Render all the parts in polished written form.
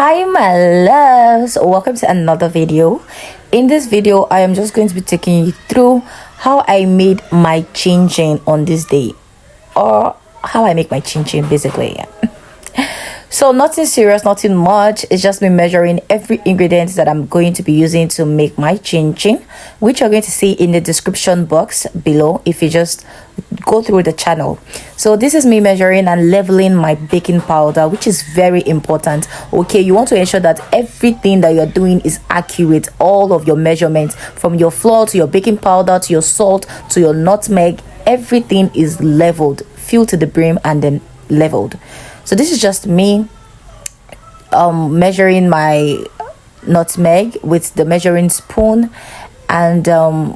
Hi my loves, welcome to another video. In this video I am just going to be taking you through how I made my chin chin on this day, or how I make my chin chin basically. So nothing serious, nothing much. It's just me measuring every ingredient that I'm going to be using to make my chin chin, which you're going to see in the description box below if you just go through the channel. So this is me measuring and leveling my baking powder, which is very important. Okay, you want to ensure that everything that you're doing is accurate. All of your measurements, from your flour to your baking powder to your salt to your nutmeg, everything is leveled, filled to the brim, and then leveled. So this is just me measuring my nutmeg with the measuring spoon. And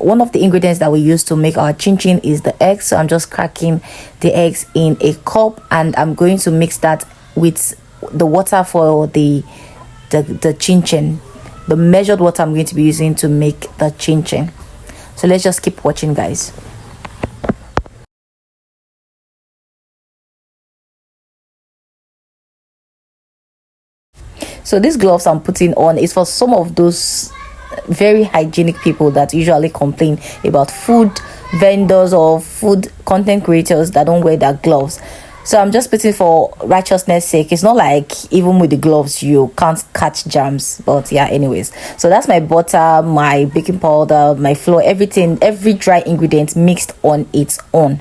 one of the ingredients that we use to make our chin chin is the eggs. So I'm just cracking the eggs in a cup, and I'm going to mix that with the water for the chin chin, the measured water I'm going to be using to make the chin chin. So let's just keep watching, guys. So these gloves I'm putting on is for some of those very hygienic people that usually complain about food vendors or food content creators that don't wear their gloves. So I'm just putting for righteousness sake. It's not like even with the gloves you can't catch germs, but yeah, anyways. So that's my butter, my baking powder, my flour, everything, every dry ingredient mixed on its own.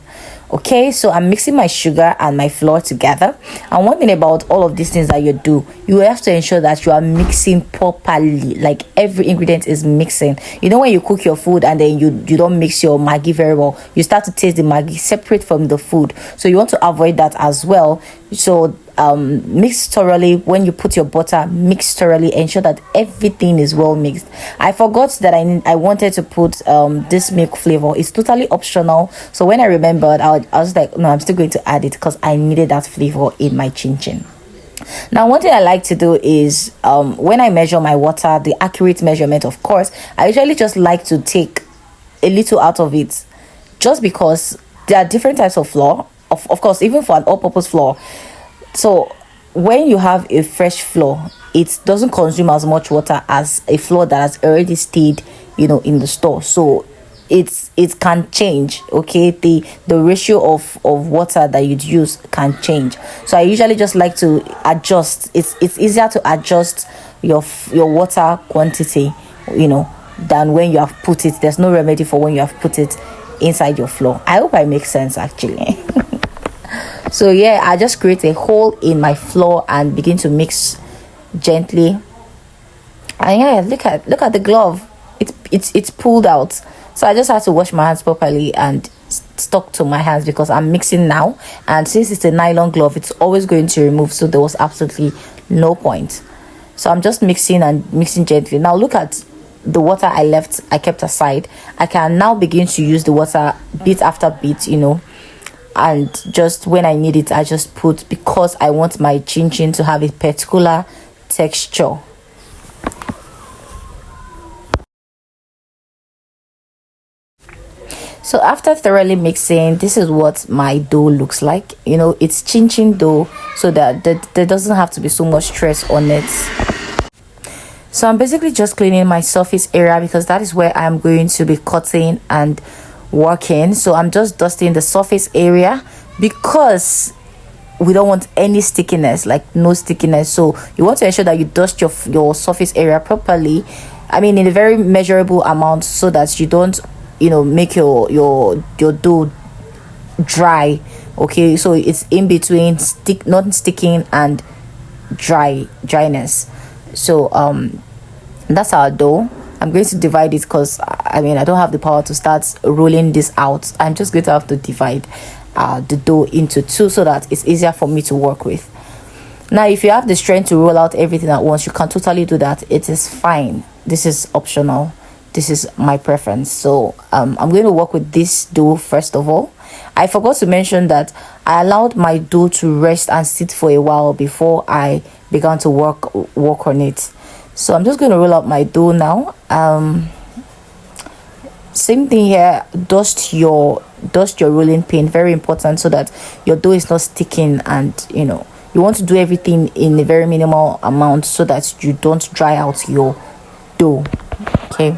Okay, so I'm mixing my sugar and my flour together. And one thing about all of these things that you do, you have to ensure that you are mixing properly, like every ingredient is mixing. You know, when you cook your food and then you don't mix your Maggi very well, you start to taste the Maggi separate from the food. So you want to avoid that as well. So mix thoroughly. When you put your butter, mix thoroughly, ensure that everything is well mixed. I forgot that I wanted to put this milk flavor. It's totally optional. So when I remembered, I was like, no, I'm still going to add it because I needed that flavor in my chin chin. Now, one thing I like to do is when I measure my water, the accurate measurement, of course, I usually just like to take a little out of it, just because there are different types of flour. Of course, even for an all-purpose flour. So when you have a fresh flour, it doesn't consume as much water as a flour that has already stayed, in the store. So it can change. Okay, the ratio of water that you'd use can change. So I usually just like to adjust. It's easier to adjust your water quantity, than when you have put it. There's no remedy for when you have put it inside your flour. I hope I make sense actually. So yeah, I just create a hole in my flour and begin to mix gently. And yeah, look at the glove. It's pulled out. So I just have to wash my hands properly and stuck to my hands because I'm mixing now. And since it's a nylon glove, it's always going to remove. So there was absolutely no point. So I'm just mixing and mixing gently. Now look at the water I kept aside. I can now begin to use the water bit after bit, and just when I need it, I just put, because I want my chin chin to have a particular texture. So after thoroughly mixing, this is what my dough looks like. It's chin chin dough, so that there doesn't have to be so much stress on it. So I'm basically just cleaning my surface area because that is where I'm going to be cutting and working. So I'm just dusting the surface area because we don't want any stickiness, like no stickiness. So you want to ensure that you dust your surface area properly, in a very measurable amount, so that you don't make your dough dry. Okay, so it's in between not sticking and dryness. So that's our dough. I'm going to divide it because I don't have the power to start rolling this out. I'm just going to have to divide the dough into two so that it's easier for me to work with. Now, if you have the strength to roll out everything at once, you can totally do that. It is fine. This is optional. This is my preference. So I'm going to work with this dough first of all. I forgot to mention that I allowed my dough to rest and sit for a while before I began to work on it. So I'm just going to roll out my dough now. Same thing here. Dust your rolling pin, very important, so that your dough is not sticking and you want to do everything in a very minimal amount so that you don't dry out your dough. Okay.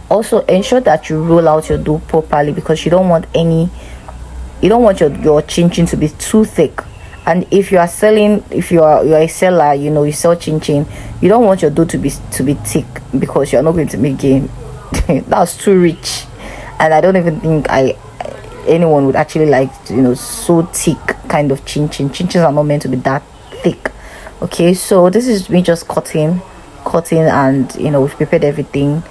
Also ensure that you roll out your dough properly, because you don't want your chin chin to be too thick. And if you are selling, if you are a seller, you sell chin chin, you don't want your dough to be thick, because you're not going to make gain. That's too rich, and I don't even think anyone would actually like so thick kind of chin chin. Chin chins are not meant to be that thick. Okay, so this is me just cutting, and we've prepared everything.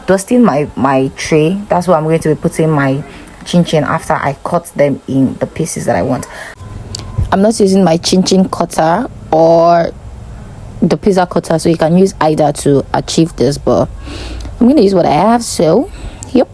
Dusting my tray. That's where I'm going to be putting my chin chin after I cut them in the pieces that I want. I'm not using my chin chin cutter or the pizza cutter, so you can use either to achieve this, but I'm going to use what I have. So yep,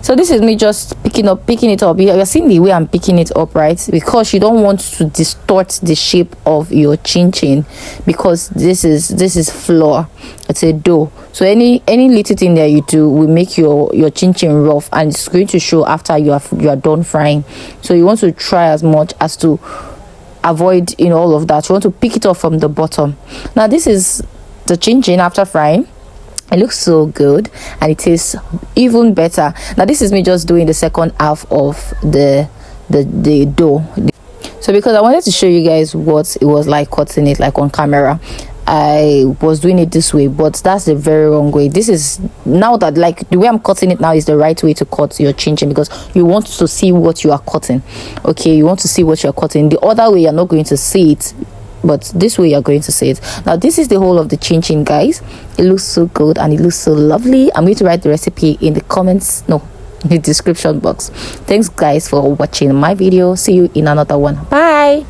so this is me just picking it up. You're seeing the way I'm picking it up, right? Because you don't want to distort the shape of your chin chin, because this is flour, it's a dough. So any little thing that you do will make your chin chin rough, and it's going to show after you are done frying. So you want to try as much as to avoid all of that. You want to pick it up from the bottom. Now this is the chin chin after frying. It looks so good, and it tastes even better. Now this is me just doing the second half of the dough. So because I wanted to show you guys what it was like cutting it like on camera, I was doing it this way, but that's the very wrong way. This is now that like the way I'm cutting it now is the right way to cut your chin chin, because you want to see what you are cutting. Okay, you want to see what you're cutting. The other way you're not going to see it, but this way you're going to see it. Now this is the whole of the chin chin, guys. It looks so good and it looks so lovely. I'm going to write the recipe in the comments, no, in the description box. Thanks guys for watching my video. See you in another one. Bye.